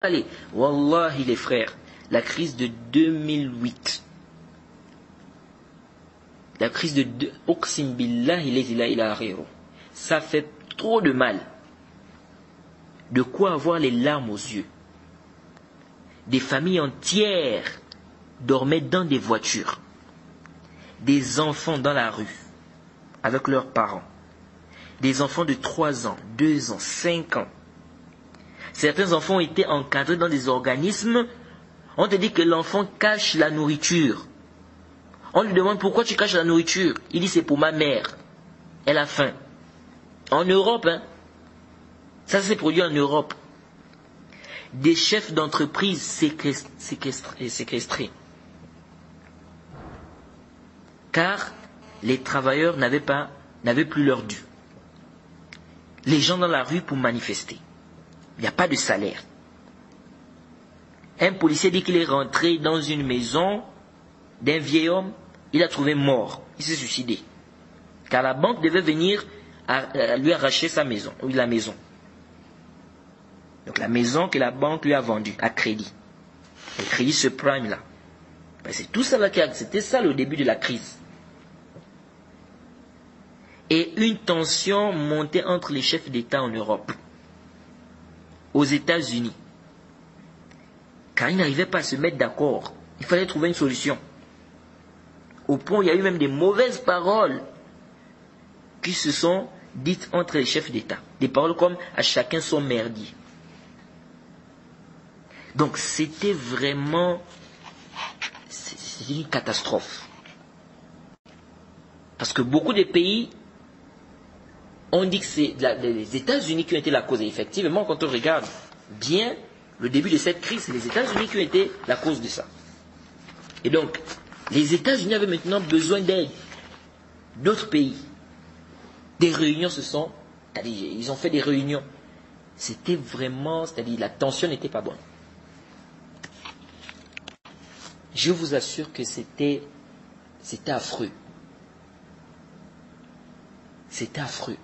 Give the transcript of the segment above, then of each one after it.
Allez, wallahi les frères, la crise de 2008, la crise de Oqsim billahi la ilaha ghayruh, ça fait trop de mal. De quoi avoir les larmes aux yeux. Des familles entières dormaient dans des voitures. Des enfants dans la rue, avec leurs parents. Des enfants de 3 ans, 2 ans, 5 ans. Certains enfants ont été encadrés dans des organismes. On te dit que l'enfant cache la nourriture. On lui demande pourquoi tu caches la nourriture. Il dit c'est pour ma mère. Elle a faim. En Europe, hein. Ça s'est produit en Europe. Des chefs d'entreprise séquestrés. Car les travailleurs n'avaient plus leur dû. Les gens dans la rue pour manifester. Il n'y a pas de salaire. Un policier dit qu'il est rentré dans une maison d'un vieil homme. Il a trouvé mort. Il s'est suicidé. Car la banque devait venir à lui arracher sa maison. Oui, la maison. Donc la maison que la banque lui a vendue à crédit. Le crédit subprime là. Ben, c'est tout ça là c'était ça le début de la crise. Et une tension montait entre les chefs d'État en Europe. Aux États-Unis. Car ils n'arrivaient pas à se mettre d'accord. Il fallait trouver une solution. Au point où il y a eu même des mauvaises paroles qui se sont dites entre les chefs d'État. Des paroles comme « à chacun son merdier ». Donc c'était vraiment une catastrophe. Parce que beaucoup de pays ont dit que c'est les États-Unis qui ont été la cause. Et effectivement, quand on regarde bien le début de cette crise, c'est les États-Unis qui ont été la cause de ça. Et donc, les États-Unis avaient maintenant besoin d'aide. D'autres pays. Des réunions ils ont fait des réunions. C'était vraiment, c'est-à-dire la tension n'était pas bonne. Je vous assure que c'était affreux. C'était affreux.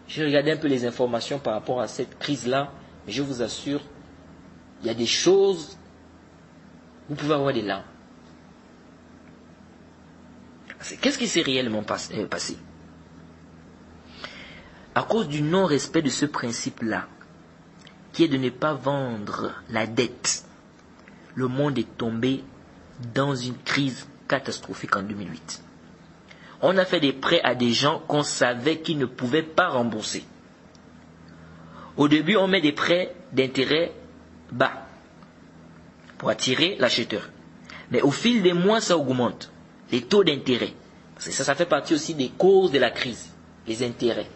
J'ai regardé un peu les informations par rapport à cette crise-là, mais je vous assure, il y a des choses, vous pouvez avoir des larmes. Qu'est-ce qui s'est réellement passé? À cause du non-respect de ce principe-là, qui est de ne pas vendre la dette, le monde est tombé dans une crise catastrophique en 2008. On a fait des prêts à des gens qu'on savait qu'ils ne pouvaient pas rembourser. Au début, on met des prêts d'intérêt bas pour attirer l'acheteur. Mais au fil des mois, ça augmente. Les taux d'intérêt. Parce que ça fait partie aussi des causes de la crise. Les intérêts.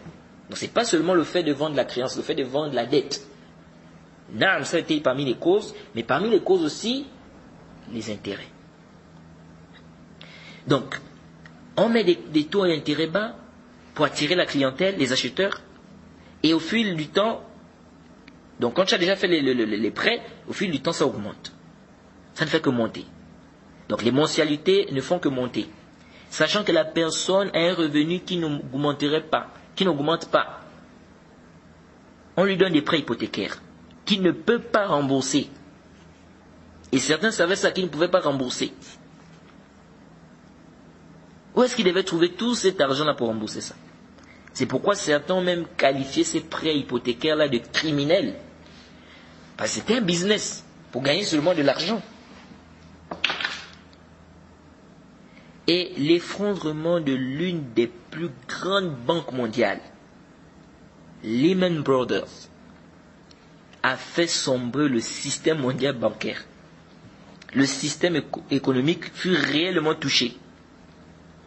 Donc ce n'est pas seulement le fait de vendre la créance, le fait de vendre la dette. Non, ça a été parmi les causes, mais parmi les causes aussi, les intérêts. Donc, on met des taux d'intérêt bas pour attirer la clientèle, les acheteurs, et au fil du temps, donc quand tu as déjà fait les prêts, au fil du temps ça augmente. Ça ne fait que monter. Donc les mensualités ne font que monter. Sachant que la personne a un revenu qui n'augmente pas. On lui donne des prêts hypothécaires qu'il ne peut pas rembourser. Et certains savaient ça, qu'ils ne pouvaient pas rembourser. Où est-ce qu'ils devaient trouver tout cet argent-là pour rembourser ça? C'est pourquoi certains ont même qualifié ces prêts hypothécaires-là de criminels. Parce que c'était un business pour gagner seulement de l'argent. Et l'effondrement de l'une des plus grandes banques mondiales, Lehman Brothers, a fait sombrer le système mondial bancaire. Le système économique fut réellement touché.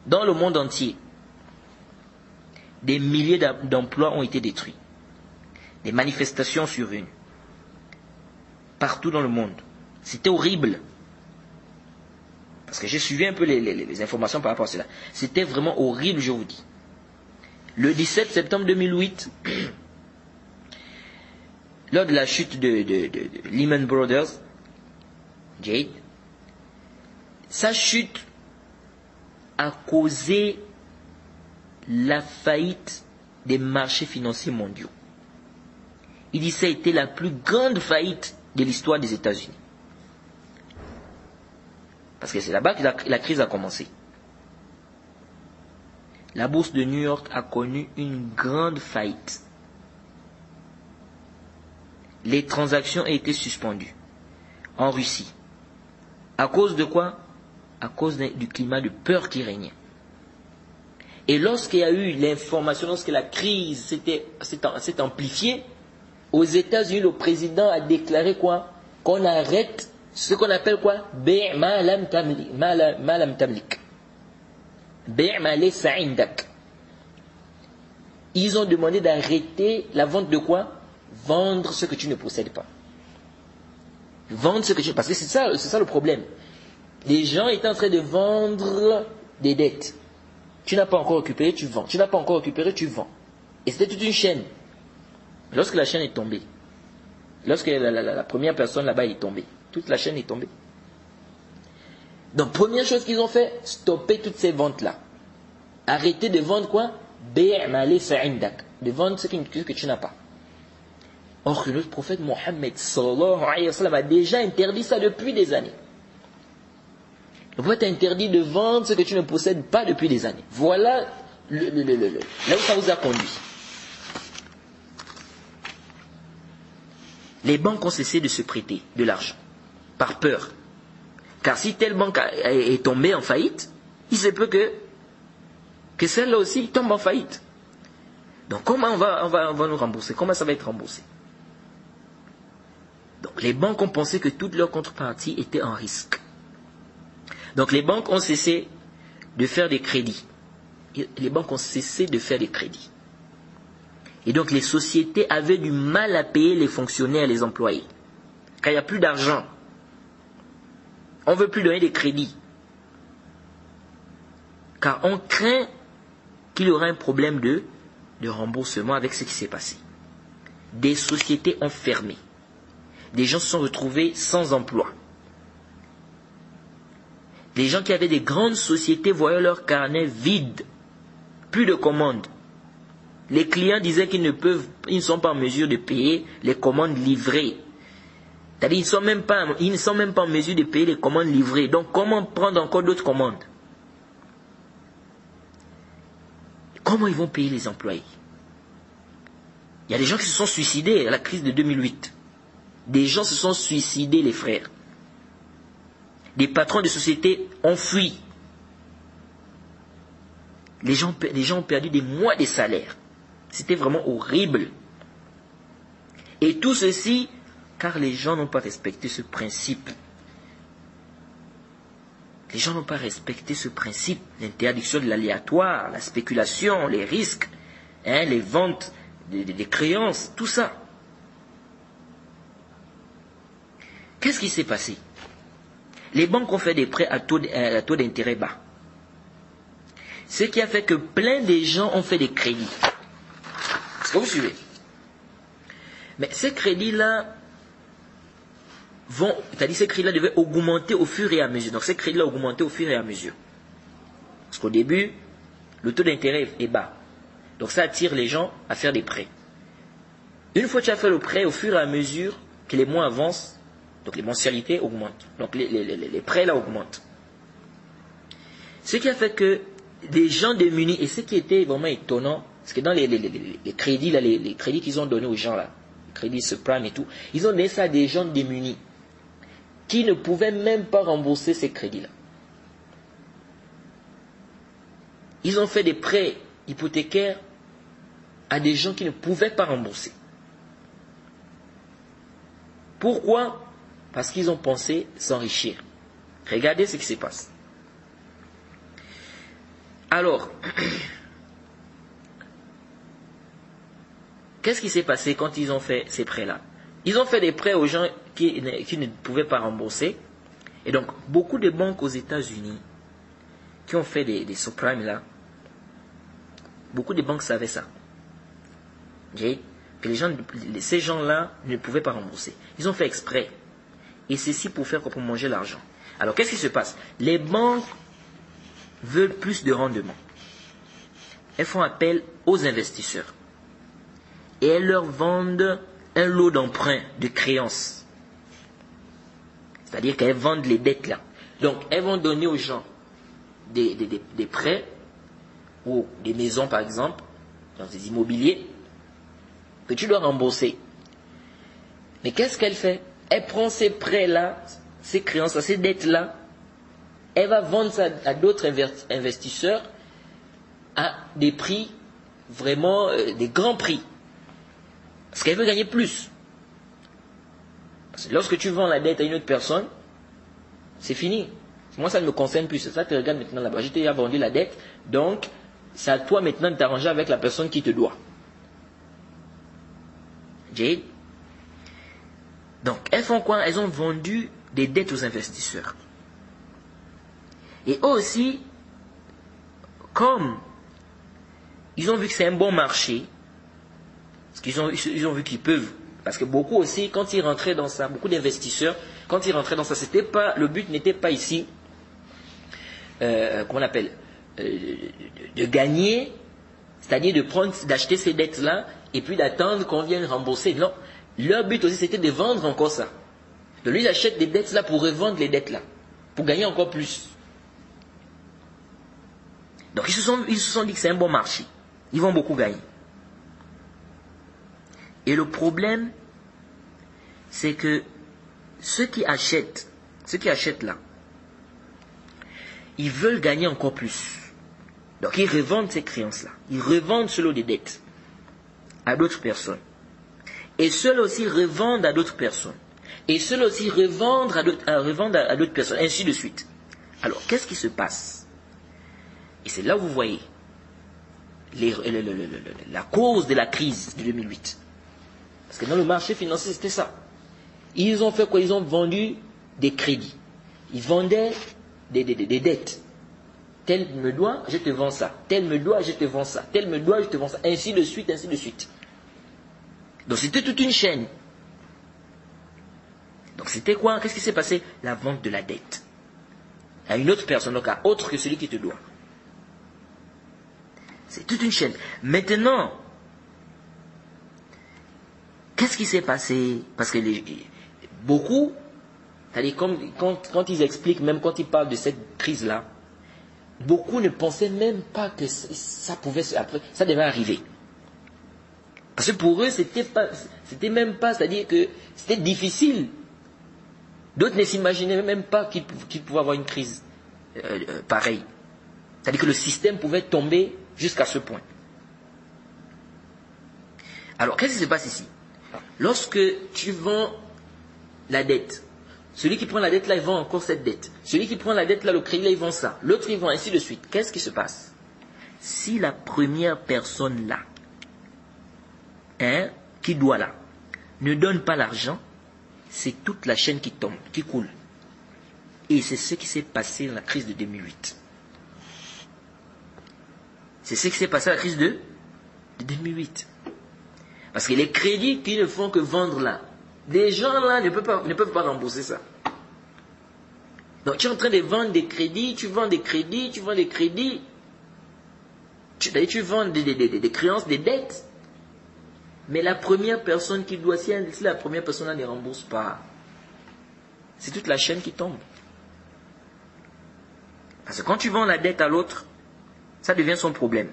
Dans le monde entier, des milliers d'emplois ont été détruits. Des manifestations survenues. Partout dans le monde. C'était horrible. Parce que j'ai suivi un peu les informations par rapport à cela. C'était vraiment horrible, je vous dis. Le 17 septembre 2008, lors de la chute de Lehman Brothers, Jade, sa chute a causé la faillite des marchés financiers mondiaux. Il dit que ça a été la plus grande faillite de l'histoire des États-Unis. Parce que c'est là-bas que la crise a commencé. La bourse de New York a connu une grande faillite. Les transactions ont été suspendues en Russie. À cause de quoi? À cause du climat de peur qui régnait. Et lorsqu'il y a eu l'information, lorsque la crise s'est amplifiée, aux États-Unis, le président a déclaré quoi? Qu'on arrête ce qu'on appelle quoi? Bi' ma lam tamlik. Bi' ma laysa indak. Ils ont demandé d'arrêter la vente de quoi? Vendre ce que tu ne possèdes pas. Vendre ce que tu... Parce que c'est ça le problème. Les gens étaient en train de vendre des dettes. Tu n'as pas encore récupéré, tu vends. Tu n'as pas encore récupéré, tu vends. Et c'était toute une chaîne. Lorsque la chaîne est tombée, lorsque la première personne là-bas est tombée, toute la chaîne est tombée. Donc, première chose qu'ils ont fait, stopper toutes ces ventes-là. Arrêter de vendre quoi? De vendre ce que tu n'as pas. Or que notre prophète Mohammed sallallahu alayhi wa sallam a déjà interdit ça depuis des années. Le prophète a interdit de vendre ce que tu ne possèdes pas depuis des années. Voilà là où ça vous a conduit. Les banques ont cessé de se prêter de l'argent par peur. Car si telle banque est tombée en faillite, il se peut que celle-là aussi tombe en faillite. Donc comment on va nous rembourser? Comment ça va être remboursé? Donc les banques ont pensé que toutes leurs contreparties étaient en risque. Donc les banques ont cessé de faire des crédits. Les banques ont cessé de faire des crédits. Et donc les sociétés avaient du mal à payer les fonctionnaires, les employés. Car il n'y a plus d'argent. On ne veut plus donner des crédits. Car on craint qu'il y aura un problème de remboursement avec ce qui s'est passé. Des sociétés ont fermé. Des gens se sont retrouvés sans emploi. Les gens qui avaient des grandes sociétés voyaient leur carnet vide. Plus de commandes. Les clients disaient qu'ils ne sont pas en mesure de payer les commandes livrées. C'est-à-dire ils ne sont même pas en mesure de payer les commandes livrées. Donc comment prendre encore d'autres commandes? Comment ils vont payer les employés? Il y a des gens qui se sont suicidés à la crise de 2008. Des gens se sont suicidés, les frères. Des patrons de société ont fui. Les gens ont perdu des mois de salaire. C'était vraiment horrible. Et tout ceci, car les gens n'ont pas respecté ce principe. Les gens n'ont pas respecté ce principe, l'interdiction de l'aléatoire, la spéculation, les risques, les ventes des créances, tout ça. Qu'est-ce qui s'est passé? Les banques ont fait des prêts à taux d'intérêt bas. Ce qui a fait que plein de gens ont fait des crédits. Est-ce que vous suivez? Mais ces crédits-là c'est-à-dire ces crédits-là devaient augmenter au fur et à mesure. Donc ces crédits-là augmentaient au fur et à mesure. Parce qu'au début, le taux d'intérêt est bas. Donc ça attire les gens à faire des prêts. Une fois que tu as fait le prêt, au fur et à mesure que les mois avancent, donc les mensualités augmentent. Donc les prêts là augmentent. Ce qui a fait que des gens démunis, et ce qui était vraiment étonnant, parce que dans les crédits là, les crédits qu'ils ont donnés aux gens là, les crédits subprime et tout, ils ont donné ça à des gens démunis qui ne pouvaient même pas rembourser ces crédits là. Ils ont fait des prêts hypothécaires à des gens qui ne pouvaient pas rembourser. Pourquoi? Parce qu'ils ont pensé s'enrichir. Regardez ce qui se passe. Alors, qu'est-ce qui s'est passé quand ils ont fait ces prêts-là? Ils ont fait des prêts aux gens qui ne pouvaient pas rembourser. Et donc, beaucoup de banques aux États-Unis qui ont fait des subprimes là, beaucoup de banques savaient ça. Que ces gens-là ne pouvaient pas rembourser. Ils ont fait exprès. Et ceci pour manger l'argent. Alors, qu'est-ce qui se passe? Les banques veulent plus de rendement. Elles font appel aux investisseurs. Et elles leur vendent un lot d'emprunts, de créances. C'est-à-dire qu'elles vendent les dettes là. Donc, elles vont donner aux gens des prêts, ou des maisons par exemple, dans des immobiliers, que tu dois rembourser. Mais qu'est-ce qu'elle fait? Elle prend ces prêts-là, ces créances-là, ces dettes-là, elle va vendre ça à d'autres investisseurs à des prix, vraiment des grands prix. Parce qu'elle veut gagner plus. Parce que lorsque tu vends la dette à une autre personne, c'est fini. Moi, ça ne me concerne plus. C'est ça que tu regardes maintenant là-bas. Je t'ai déjà vendu la dette, donc c'est à toi maintenant de t'arranger avec la personne qui te doit. Jade. Donc, elles font quoi? Elles ont vendu des dettes aux investisseurs. Et eux aussi, comme ils ont vu que c'est un bon marché, parce qu'ils ont vu qu'ils peuvent, parce que beaucoup aussi, quand ils rentraient dans ça, beaucoup d'investisseurs, quand ils rentraient dans ça, le but n'était pas ici, comment on appelle, de gagner, c'est-à-dire d'acheter ces dettes-là, et puis d'attendre qu'on vienne rembourser. Non, leur but aussi c'était de vendre encore ça. Donc lui, ils achètent des dettes-là pour revendre les dettes-là, pour gagner encore plus. Donc ils se sont dit que c'est un bon marché. Ils vont beaucoup gagner. Et le problème, c'est que ceux qui achètent là, ils veulent gagner encore plus. Donc ils revendent ces créances-là. Ils revendent ce lot de dettes à d'autres personnes. Et ceux-là aussi revendent à d'autres personnes. Et ceux-là aussi revendent à d'autres personnes. Ainsi de suite. Alors, qu'est-ce qui se passe? Et c'est là où vous voyez la cause de la crise de 2008. Parce que dans le marché financier, c'était ça. Ils ont fait quoi? Ils ont vendu des crédits. Ils vendaient des dettes. Tel me doit, je te vends ça. Tel me doit, je te vends ça. Tel me doit, je te vends ça. Ainsi de suite, ainsi de suite. Donc c'était toute une chaîne. Donc c'était quoi? Qu'est-ce qui s'est passé? La vente de la dette. À une autre personne, donc à autre que celui qui te doit. C'est toute une chaîne. Maintenant, qu'est-ce qui s'est passé? Parce que beaucoup, c'est-à-dire quand ils expliquent, même quand ils parlent de cette crise-là, beaucoup ne pensaient même pas que ça devait arriver. Parce que pour eux, c'était même pas, c'est-à-dire que c'était difficile. D'autres ne s'imaginaient même pas qu'ils pouvaient avoir une crise pareille. C'est-à-dire que le système pouvait tomber jusqu'à ce point. Alors, qu'est-ce qui se passe ici? Lorsque tu vends la dette, celui qui prend la dette là, il vend encore cette dette. Celui qui prend la dette là, le crédit là, il vend ça. L'autre, il vend ainsi de suite. Qu'est-ce qui se passe? Si la première personne là, qui doit là, ne donne pas l'argent, c'est toute la chaîne qui tombe, qui coule. Et c'est ce qui s'est passé dans la crise de 2008. C'est ce qui s'est passé à la crise de 2008. Parce que les crédits qui ne font que vendre là, des gens là ne peuvent pas rembourser ça. Donc tu es en train de vendre des crédits, tu vends des crédits, tu vends des crédits. Tu vends des créances, des dettes. Mais la première personne qui doit, si la première personne là ne rembourse pas, c'est toute la chaîne qui tombe. Parce que quand tu vends la dette à l'autre, ça devient son problème.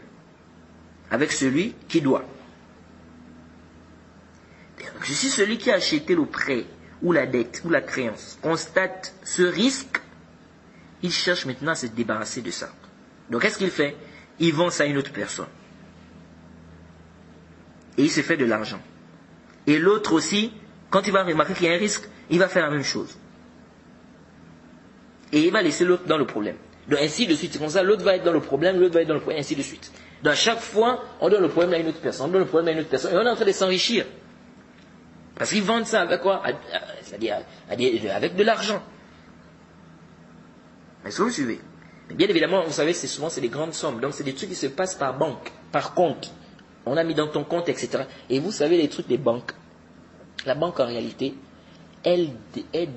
Avec celui qui doit. Donc, si celui qui a acheté le prêt, ou la dette, ou la créance, constate ce risque, il cherche maintenant à se débarrasser de ça. Donc qu'est-ce qu'il fait? Il vend ça à une autre personne. Et il se fait de l'argent. Et l'autre aussi, quand il va remarquer qu'il y a un risque, il va faire la même chose. Et il va laisser l'autre dans le problème. Donc ainsi de suite, c'est comme ça, l'autre va être dans le problème, l'autre va être dans le problème, ainsi de suite. Donc à chaque fois, on donne le problème à une autre personne, on donne le problème à une autre personne, et on est en train de s'enrichir. Parce qu'ils vendent ça avec quoi? C'est-à-dire avec de l'argent. Est-ce que vous suivez? Mais bien évidemment, vous savez, c'est des grandes sommes. Donc c'est des trucs qui se passent par banque, par compte. On a mis dans ton compte, etc. Et vous savez les trucs des banques. La banque en réalité, elle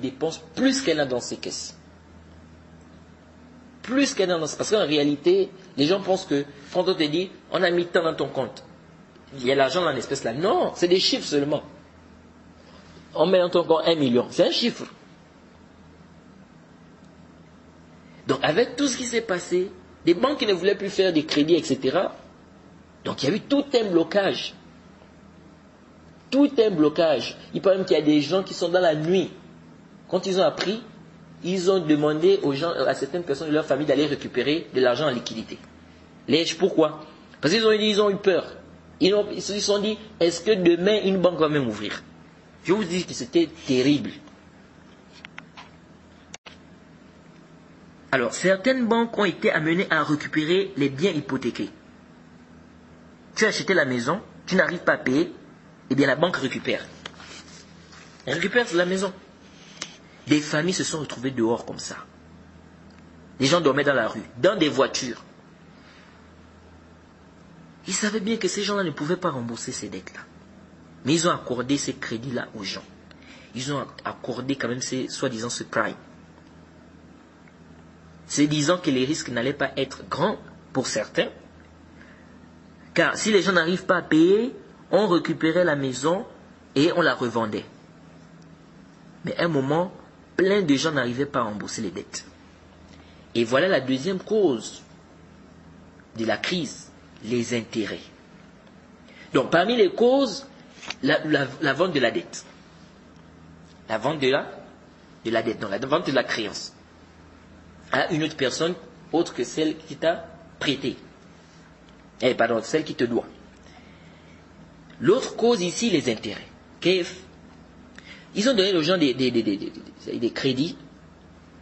dépense plus qu'elle a dans ses caisses. Plus qu'elle a dans ses... Parce qu'en réalité, les gens pensent que quand on te dit, on a mis tant dans ton compte, il y a l'argent dans l'espèce là. Non, c'est des chiffres seulement. On met dans ton compte 1 million. C'est un chiffre. Donc avec tout ce qui s'est passé, des banques qui ne voulaient plus faire des crédits, etc. Donc il y a eu tout un blocage. Tout un blocage. Il paraît même qu'il y a des gens qui sont dans la nuit. Quand ils ont appris, ils ont demandé aux gens, à certaines personnes de leur famille d'aller récupérer de l'argent en liquidité. Pourquoi? Parce qu'ils ont eu peur. Ils se sont dit, est-ce que demain une banque va même ouvrir? Je vous dis que c'était terrible. Alors, certaines banques ont été amenées à récupérer les biens hypothéqués. Tu as acheté la maison, tu n'arrives pas à payer, eh bien la banque récupère. Elle récupère la maison. Des familles se sont retrouvées dehors comme ça. Les gens dormaient dans la rue, dans des voitures. Ils savaient bien que ces gens-là ne pouvaient pas rembourser ces dettes-là. Mais ils ont accordé ces crédits-là aux gens. Ils ont accordé quand même soi-disant ce prime. Se disant que les risques n'allaient pas être grands pour certains. Car si les gens n'arrivent pas à payer, on récupérait la maison et on la revendait. Mais à un moment, plein de gens n'arrivaient pas à rembourser les dettes. Et voilà la deuxième cause de la crise, les intérêts. Donc parmi les causes, la vente de la dette. La vente de la dette, non, la vente de la créance à une autre personne autre que celle qui t'a prêté. Celle qui te doit. L'autre cause ici, les intérêts. Ils ont donné aux gens des crédits.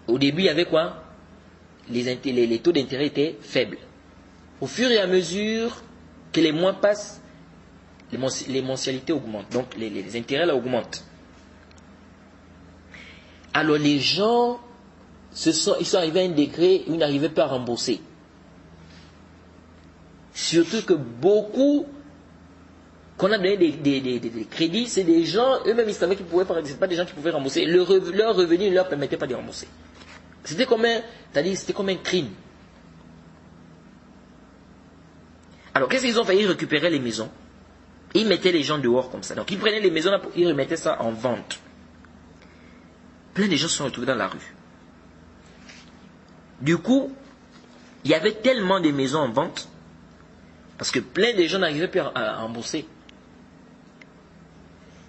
Au début, il y avait quoi? Les taux d'intérêt étaient faibles. Au fur et à mesure que les mois passent, les mensualités augmentent. Donc les intérêts là augmentent. Alors les gens ils sont arrivés à un degré où ils n'arrivaient pas à rembourser. Surtout que beaucoup qu'on a donné des crédits, c'est des gens, eux-mêmes ils savaient qu'ils pouvaient pas, c'est pas des gens qui pouvaient rembourser. Leur revenu ne leur permettait pas de rembourser. C'était comme un crime. Alors qu'est-ce qu'ils ont fait? Ils récupéraient les maisons. Ils mettaient les gens dehors comme ça. Donc ils prenaient les maisons, ils remettaient ça en vente. Plein de gens se sont retrouvés dans la rue. Du coup, il y avait tellement de maisons en vente, parce que plein de gens n'arrivaient plus à rembourser.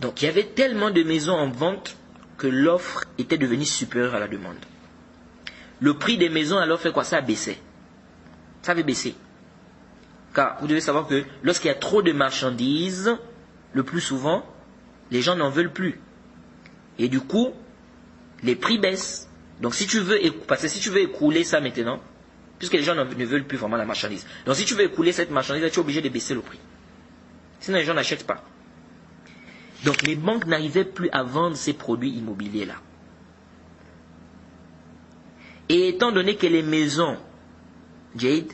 Donc il y avait tellement de maisons en vente que l'offre était devenue supérieure à la demande. Le prix des maisons alors fait quoi? Ça a baissé. Ça avait baissé. Car vous devez savoir que lorsqu'il y a trop de marchandises, le plus souvent, les gens n'en veulent plus. Et du coup, les prix baissent. Donc si tu veux écouler ça maintenant, puisque les gens ne veulent plus vraiment la marchandise. Donc si tu veux écouler cette marchandise, tu es obligé de baisser le prix. Sinon les gens n'achètent pas. Donc les banques n'arrivaient plus à vendre ces produits immobiliers-là. Et étant donné que les maisons, Jade,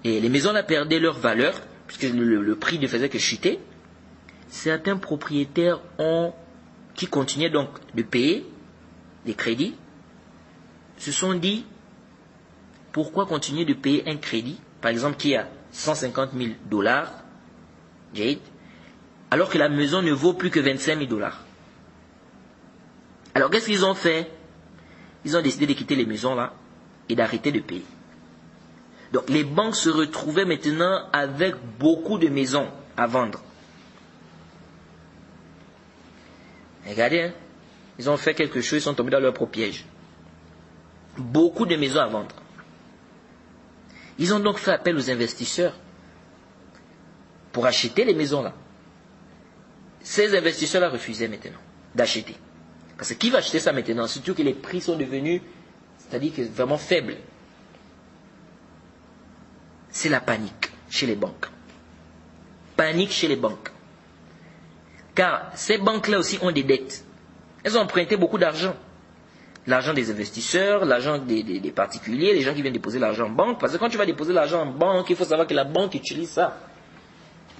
et les maisons là perdaient leur valeur, puisque le prix ne faisait que chuter, certains propriétaires qui continuaient donc de payer des crédits, se sont dit, pourquoi continuer de payer un crédit, par exemple qui a $150,000, Jade, alors que la maison ne vaut plus que $25,000. Alors qu'est-ce qu'ils ont fait? Ils ont décidé de quitter les maisons là et d'arrêter de payer. Donc les banques se retrouvaient maintenant avec beaucoup de maisons à vendre. Regardez, hein, ils ont fait quelque chose, ils sont tombés dans leur propre piège. Beaucoup de maisons à vendre. Ils ont donc fait appel aux investisseurs pour acheter les maisons là. Ces investisseurs-là refusaient maintenant d'acheter. Parce que qui va acheter ça maintenant? Surtout que les prix sont devenus, c'est-à-dire que vraiment faibles. C'est la panique chez les banques. Panique chez les banques. Car ces banques-là aussi ont des dettes. Elles ont emprunté beaucoup d'argent. L'argent des investisseurs, l'argent des particuliers, les gens qui viennent déposer l'argent en banque. Parce que quand tu vas déposer l'argent en banque, il faut savoir que la banque utilise ça.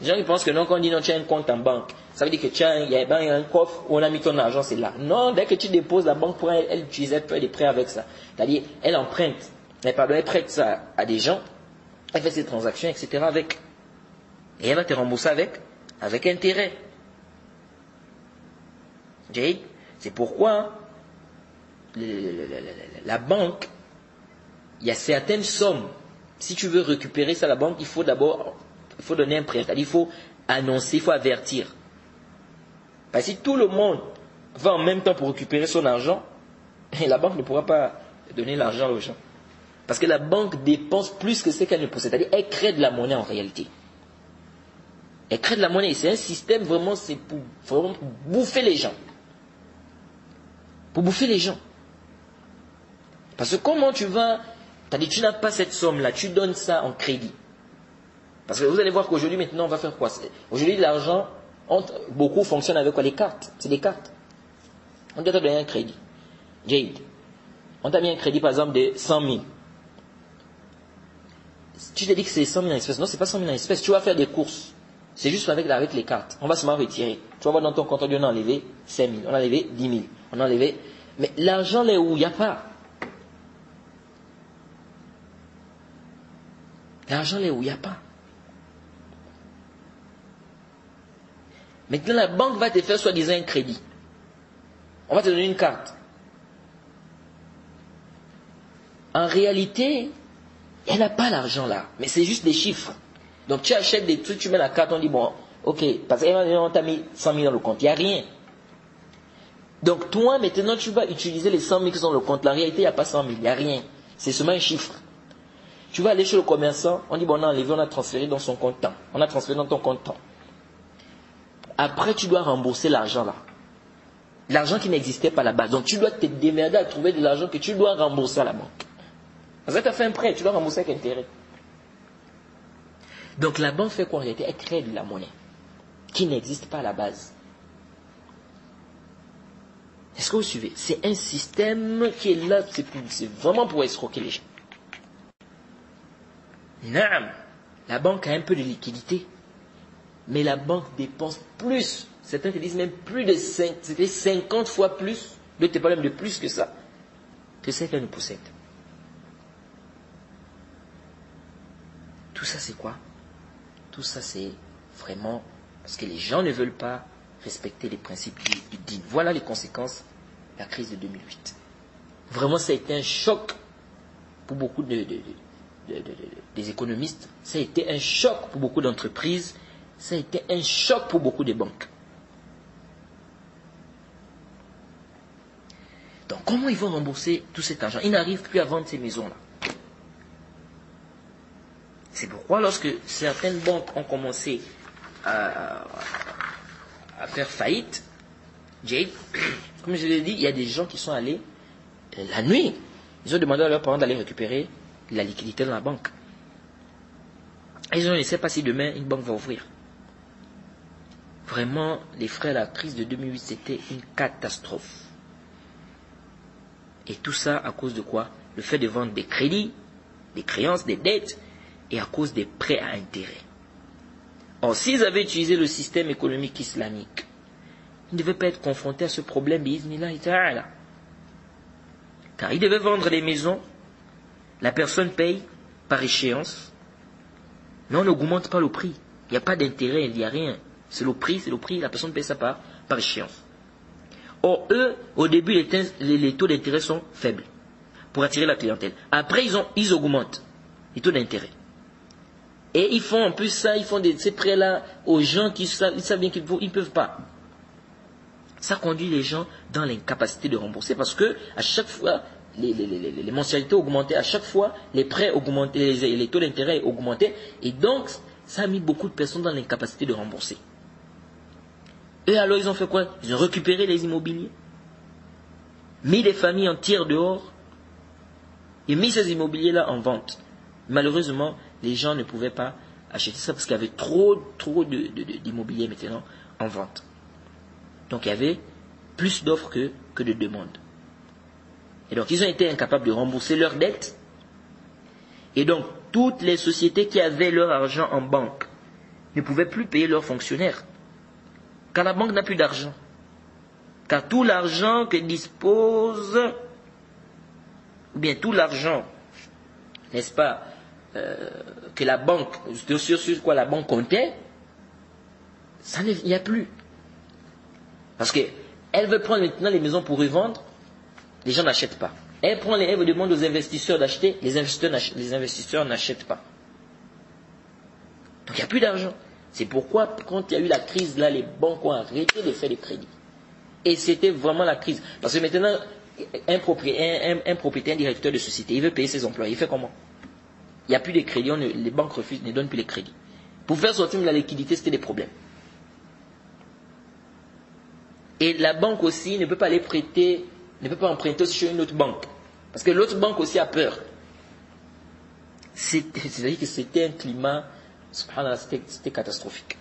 Les gens qui pensent que non, quand on dit non, tu as un compte en banque, ça veut dire que il y a un coffre où on a mis ton argent, c'est là. Non, dès que tu déposes, la banque, elle utilise, elle fait des prêts avec ça. C'est-à-dire, elle emprunte, elle prête ça à des gens, elle fait ses transactions, etc. avec. Et elle va te rembourser avec intérêt. Jade, c'est pourquoi la banque, il y a certaines sommes. Si tu veux récupérer ça à la banque, il faut donner un prêt. C'est-à-dire, il faut annoncer, il faut avertir. Parce que si tout le monde va en même temps pour récupérer son argent, la banque ne pourra pas donner l'argent aux gens. Parce que la banque dépense plus que ce qu'elle ne possède. C'est-à-dire, elle crée de la monnaie en réalité. Elle crée de la monnaie. C'est un système vraiment, c'est pour vraiment bouffer les gens. Pour bouffer les gens. Parce que comment tu vas, c'est-à-dire tu n'as pas cette somme-là, tu donnes ça en crédit. Parce que vous allez voir qu'aujourd'hui, maintenant, on va faire quoi? Aujourd'hui, l'argent, beaucoup fonctionnent avec quoi? Les cartes. C'est des cartes. On doit te donner un crédit. Jade, on t'a mis un crédit, par exemple, de 100 000. Tu te dis que c'est 100 000 en espèces. Non, c'est pas 100 000 en espèces. Tu vas faire des courses. C'est juste avec les cartes. On va seulement retirer. Tu vas voir dans ton compte, on a enlevé 5 000, on a enlevé 10 000, on a enlevé... Mais l'argent, là où il n'y a pas. L'argent, là où il n'y a pas. Maintenant, la banque va te faire soi-disant un crédit. On va te donner une carte. En réalité, elle n'a pas l'argent là. Mais c'est juste des chiffres. Donc tu achètes des trucs, tu mets la carte, on dit bon, ok, parce qu'on t'a mis 100 000 dans le compte, il n'y a rien. Donc toi, maintenant, tu vas utiliser les 100 000 qui sont dans le compte. La réalité, il n'y a pas 100 000, il n'y a rien. C'est seulement un chiffre. Tu vas aller chez le commerçant, on dit bon, on a enlevé, on a transféré dans son compte temps. On a transféré dans ton compte temps. Après, tu dois rembourser l'argent là. L'argent qui n'existait pas là-bas. Donc tu dois te démerder à trouver de l'argent que tu dois rembourser à la banque. Parce que tu as fait un prêt, tu dois rembourser avec intérêt. Donc la banque fait quoi en réalité? Elle crée de la monnaie qui n'existe pas à la base. Est-ce que vous suivez? C'est un système qui est là, c'est vraiment pour escroquer les gens. Naam, la banque a un peu de liquidité, mais la banque dépense plus. Certains te disent même plus de 50 fois plus, d'autres te parlent même de plus que ça, que ce qu'elle nous possède. Tout ça c'est quoi? Tout ça c'est vraiment parce que les gens ne veulent pas respecter les principes du din. Voilà les conséquences de la crise de 2008. Vraiment ça a été un choc pour beaucoup des économistes, ça a été un choc pour beaucoup d'entreprises, ça a été un choc pour beaucoup de banques. Donc comment ils vont rembourser tout cet argent? Ils n'arrivent plus à vendre ces maisons-là. C'est pourquoi lorsque certaines banques ont commencé à faire faillite, Jade, comme je l'ai dit, il y a des gens qui sont allés la nuit. Ils ont demandé à leurs parents d'aller récupérer la liquidité dans la banque. Et ils ont dit, ne sait pas si demain une banque va ouvrir. Vraiment, les frères, la crise de 2008, c'était une catastrophe. Et tout ça à cause de quoi? Le fait de vendre des crédits, des créances, des dettes, et à cause des prêts à intérêt. Or, s'ils avaient utilisé le système économique islamique, ils ne devaient pas être confrontés à ce problème, bi'iznillahi ta'ala. Car ils devaient vendre les maisons, la personne paye par échéance, mais on n'augmente pas le prix. Il n'y a pas d'intérêt, il n'y a rien. C'est le prix, la personne paye ça par échéance. Or, eux, au début, les taux d'intérêt sont faibles pour attirer la clientèle. Après, ils augmentent les taux d'intérêt. Et ils font en plus ça, ils font ces prêts-là aux gens qui savent bien qu'ils ne peuvent pas. Ça conduit les gens dans l'incapacité de rembourser parce que à chaque fois, les mensualités augmentaient, à chaque fois, les prêts augmentaient, les taux d'intérêt augmentaient. Et donc, ça a mis beaucoup de personnes dans l'incapacité de rembourser. Et alors, ils ont fait quoi? Ils ont récupéré les immobiliers, mis les familles entières dehors, et mis ces immobiliers-là en vente. Malheureusement, les gens ne pouvaient pas acheter ça parce qu'il y avait trop d'immobilier maintenant en vente. Donc il y avait plus d'offres que de demandes. Et donc ils ont été incapables de rembourser leurs dettes. Et donc toutes les sociétés qui avaient leur argent en banque ne pouvaient plus payer leurs fonctionnaires. Car la banque n'a plus d'argent. Car tout l'argent que dispose, ou bien tout l'argent, n'est-ce pas, que la banque, sur quoi la banque comptait, il n'y a plus. Parce qu'elle veut prendre maintenant les maisons pour revendre, Les gens n'achètent pas. Elle demande aux investisseurs d'acheter, les investisseurs n'achètent pas. Donc il n'y a plus d'argent. C'est pourquoi, quand il y a eu la crise, là, les banques ont arrêté de faire des crédits. Et c'était vraiment la crise. Parce que maintenant, un propriétaire, un directeur de société, il veut payer ses employés. Il fait comment? Il n'y a plus de crédits, les banques refusent, ne donnent plus les crédits. Pour faire sortir de la liquidité, c'était des problèmes. Et la banque aussi ne peut pas aller prêter, ne peut pas emprunter chez une autre banque. Parce que l'autre banque aussi a peur. C'est-à-dire que c'était un climat, subhanallah, c'était catastrophique.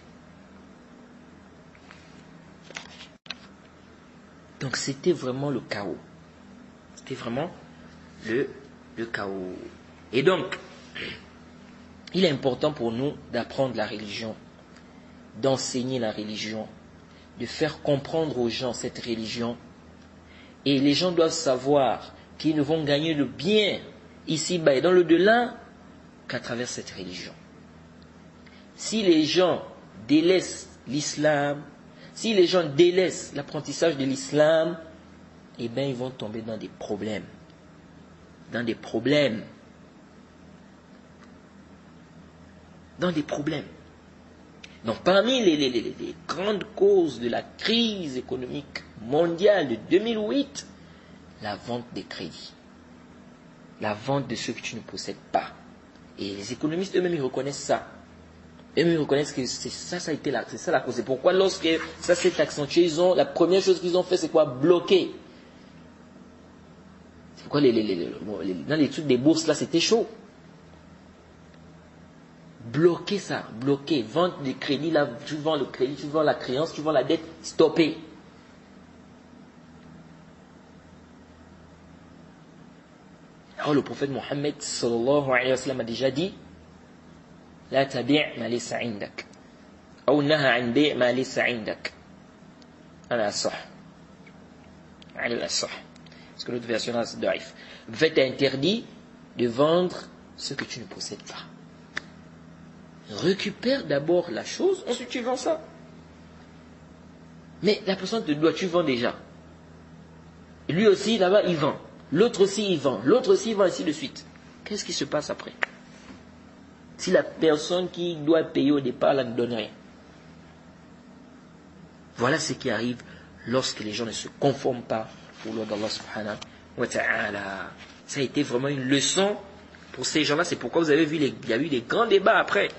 Donc c'était vraiment le chaos. C'était vraiment le chaos. Et donc, il est important pour nous d'apprendre la religion, d'enseigner la religion, de faire comprendre aux gens cette religion. Et les gens doivent savoir qu'ils ne vont gagner le bien ici-bas et dans l'au-delà qu'à travers cette religion. Si les gens délaissent l'islam, si les gens délaissent l'apprentissage de l'islam, eh bien ils vont tomber dans des problèmes. Dans des problèmes. Donc parmi les grandes causes de la crise économique mondiale de 2008, la vente des crédits. La vente de ceux que tu ne possèdes pas. Et les économistes eux-mêmes, ils reconnaissent ça. Eux-mêmes, ils reconnaissent que c'est ça a été c'est ça la cause. C'est pourquoi lorsque ça s'est accentué, la première chose qu'ils ont fait, c'est quoi? Bloquer. C'est pourquoi dans les trucs des bourses, là, c'était chaud. Bloquer ça, bloquer, vente des crédits, là, tu vends le crédit, tu vends la créance, tu vends la dette, stopper. Alors le prophète Mohammed sallallahu alayhi wa sallam a déjà dit La tabi' ma laysa 'indak ou naha 'an bi' ma laysa 'indak. Ala sah. Ala sah. Parce que l'autre version là c'est daif. Le fait est interdit de vendre ce que tu ne possèdes pas. Récupère d'abord la chose, ensuite tu vends ça. Mais la personne te doit, tu vends déjà. Lui aussi là-bas il vend. L'autre aussi il vend. L'autre aussi il vend, ainsi de suite. Qu'est-ce qui se passe après? Si la personne qui doit payer au départ là ne donne rien. Voilà ce qui arrive lorsque les gens ne se conforment pas au nom d'Allah subhanahu wa ta'ala. Ça a été vraiment une leçon pour ces gens-là. C'est pourquoi vous avez vu, il y a eu des grands débats après.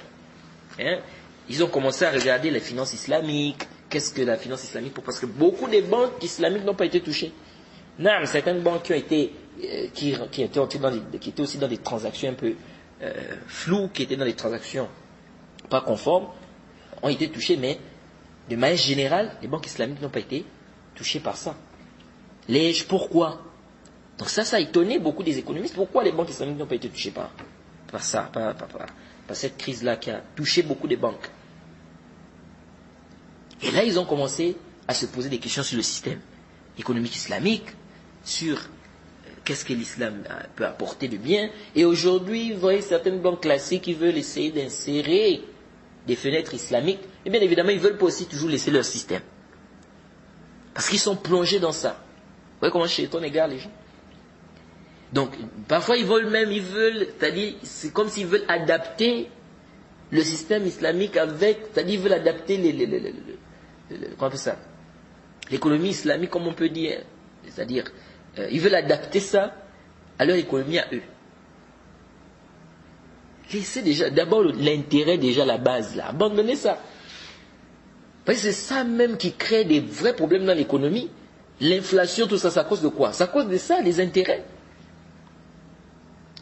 Ils ont commencont à regarder la finance islamique. Qu'est-ce que la finance islamique? Parce que beaucoup des banques islamiques n'ont pas été touchées. Non, certaines banques qui étaient aussi dans des transactions un peu floues, qui étaient dans des transactions pas conformes, ont été touchées, mais de manière générale, les banques islamiques n'ont pas été touchées par ça. Pourquoi? Donc ça a étonné beaucoup des économistes. Pourquoi les banques islamiques n'ont pas été touchées par ça, par cette crise-là qui a touché beaucoup de banques? Et là, ils ont commencé à se poser des questions sur le système économique islamique, sur qu'est-ce que l'islam peut apporter de bien. Et aujourd'hui, vous voyez certaines banques classiques qui veulent essayer d'insérer des fenêtres islamiques. Et bien évidemment, ils ne veulent pas aussi toujours laisser leur système. Parce qu'ils sont plongés dans ça. Vous voyez comment Shaitan égare les gens? Donc, parfois, c'est-à-dire, c'est comme s'ils veulent adapter le système islamique c'est-à-dire, ils veulent adapter comment on appelle ça? L'économie islamique, comme on peut dire. C'est-à-dire, ils veulent adapter ça à leur économie à eux. Laissez déjà, d'abord l'intérêt déjà la base là, abandonnez ça. Parce que c'est ça même qui crée des vrais problèmes dans l'économie. L'inflation, tout ça, c'est à cause de quoi? C'est à cause de ça, les intérêts.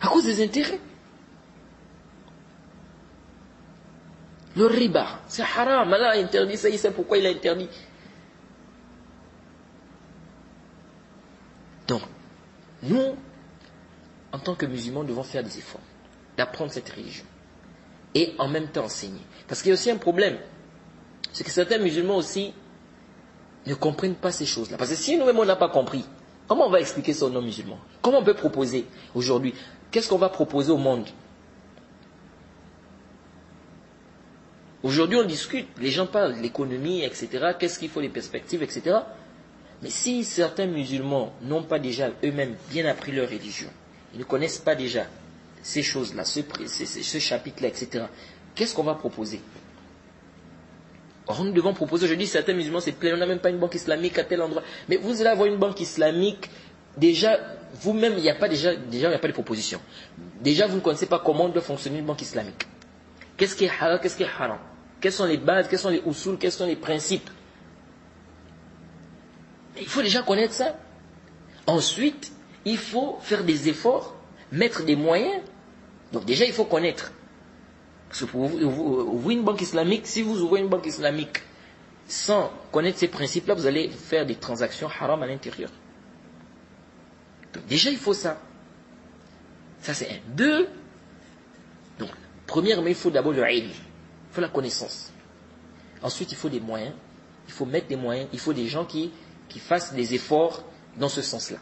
À cause des intérêts. Le riba, c'est haram. Allah a interdit ça, il sait pourquoi il a interdit. Donc, nous, en tant que musulmans, devons faire des efforts d'apprendre cette religion et en même temps enseigner. Parce qu'il y a aussi un problème, c'est que certains musulmans aussi ne comprennent pas ces choses-là. Parce que si nous-mêmes on n'a pas compris, comment on va expliquer ça aux non-musulmans? Comment on peut proposer aujourd'hui? Qu'est-ce qu'on va proposer au monde? Aujourd'hui on discute, les gens parlent de l'économie, etc. Qu'est-ce qu'il faut, les perspectives, etc. Mais si certains musulmans n'ont pas déjà eux-mêmes bien appris leur religion, ils ne connaissent pas déjà ces choses-là, ce chapitre-là, etc., qu'est-ce qu'on va proposer? Or, nous devons proposer, je dis, certains musulmans, c'est plein, on n'a même pas une banque islamique à tel endroit. Mais vous allez avoir une banque islamique, déjà, vous-même, il n'y a pas déjà, il n'y a pas de proposition. Déjà, vous ne connaissez pas comment doit fonctionner une banque islamique. Qu'est-ce qui est halal, qu'est-ce qui est haram? Quelles sont les bases, quels sont les usul, quels sont les principes? Il faut déjà connaître ça. Ensuite, il faut faire des efforts, mettre des moyens. Donc déjà, il faut connaître. Parce que pour ouvrir une banque islamique, si vous ouvrez une banque islamique sans connaître ces principes-là, vous allez faire des transactions haram à l'intérieur. Donc déjà, il faut ça. Ça, c'est un. Deux, donc, premièrement, il faut d'abord le ilm. Il faut la connaissance. Ensuite, il faut des moyens. Il faut mettre des moyens. Il faut des gens qui fassent des efforts dans ce sens-là.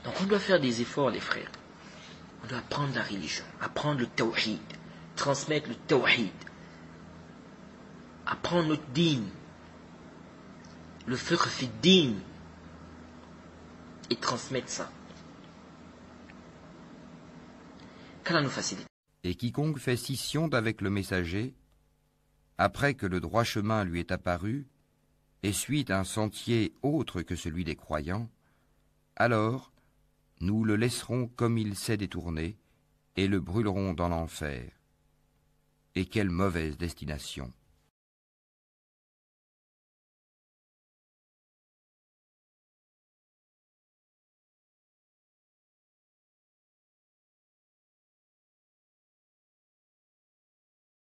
Donc on doit faire des efforts, les frères. On doit apprendre la religion, apprendre le tawhid, transmettre le tawhid, apprendre notre din, le fiqh fi din, et transmettre ça. Qu'Allah nous facilite. Et quiconque fait scission d'avec le messager, après que le droit chemin lui est apparu, et suit un sentier autre que celui des croyants, alors nous le laisserons comme il s'est détourné, et le brûlerons dans l'enfer. Et quelle mauvaise destination!